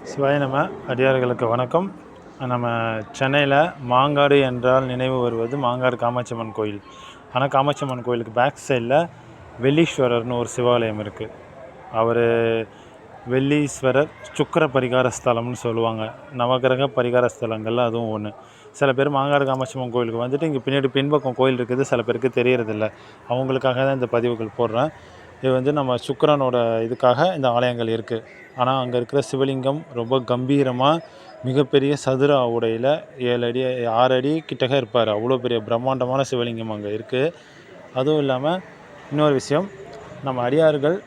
சிவாய நம. அடியார்களுக்கு வணக்கம். நம்ம சென்னையில் மாங்காடு என்றால் நினைவு வருவது மாங்காடு காமாட்சி அம்மன் கோயில். ஆனால் காமாட்சி அம்மன் கோயிலுக்கு பேக் சைடில் வெள்ளீஸ்வரர்னு ஒரு சிவாலயம் இருக்குது. அவர் வெள்ளீஸ்வரர் சுக்கர பரிகார ஸ்தலம்னு சொல்லுவாங்க. நவகிரக பரிகார ஸ்தலங்களில் அதுவும் ஒன்று. சில பேர் மாங்காடு காமாட்சி அம்மன் கோயிலுக்கு வந்துட்டு இங்கே பின்னாடி பின்பக்கம் கோயில் இருக்குது, சில பேருக்கு தெரியறதில்ல. அவங்களுக்காக தான் இந்த பதிவுகள் போடுறேன். இது நம்ம சுக்கிரனோட இதுக்காக இந்த ஆலயங்கள் இருக்குது. ஆனால் அங்கே இருக்கிற சிவலிங்கம் ரொம்ப கம்பீரமாக மிகப்பெரிய சதுர உடையில் 7 அடி 6 அடி கிட்டக்க இருப்பார். அவ்வளோ பெரிய பிரம்மாண்டமான சிவலிங்கம் அங்கே இருக்குது. அதுவும் இல்லாமல் இன்னொரு விஷயம், நம்ம அடியார்கள்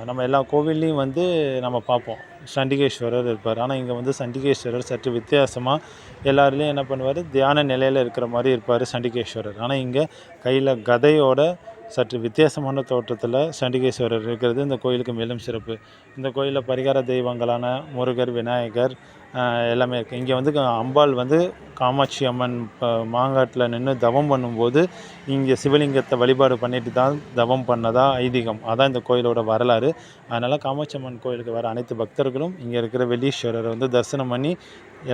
நம்ம எல்லா கோவில்லையும் நம்ம பார்ப்போம் சண்டிகேஸ்வரர் இருப்பார். ஆனால் இங்கே சண்டிகேஸ்வரர் சற்று வித்தியாசமாக எல்லாருலேயும் என்ன பண்ணுவார், தியான நிலையில் இருக்கிற மாதிரி இருப்பார் சண்டிகேஸ்வரர். ஆனால் இங்கே கையில் கதையோட சற்று வித்தியாசமான தோற்றத்தில் சண்டிகேஸ்வரர் இருக்கிறது இந்த கோயிலுக்கு மேலும் சிறப்பு. இந்த கோயிலில் பரிகார தெய்வங்களான முருகர், விநாயகர் எல்லாமே இருக்குது. இங்கே அம்பாள் காமாட்சி அம்மன் மாங்காட்டில் நின்று தவம் பண்ணும்போது இங்கே சிவலிங்கத்தை வழிபாடு பண்ணிட்டு தான் தவம் பண்ணதாக ஐதீகம். அதான் இந்த கோயிலோட வரலாறு. அதனால் காமாட்சி அம்மன் கோயிலுக்கு வர அனைத்து பக்தர்களும் இங்கே இருக்கிற வெள்ளீஸ்வரரை தரிசனம் பண்ணி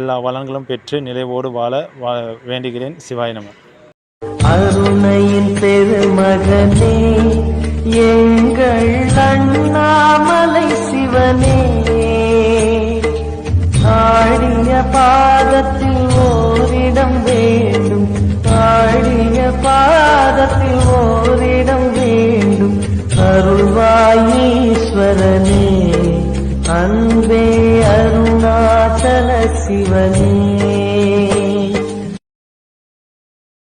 எல்லா வளங்களும் பெற்று நிறைவோடு வாழ வேண்டுகிறேன். சிவாய நம. அருணையின் பெருமகனே, எங்கள் அண்ணாமலை சிவனே.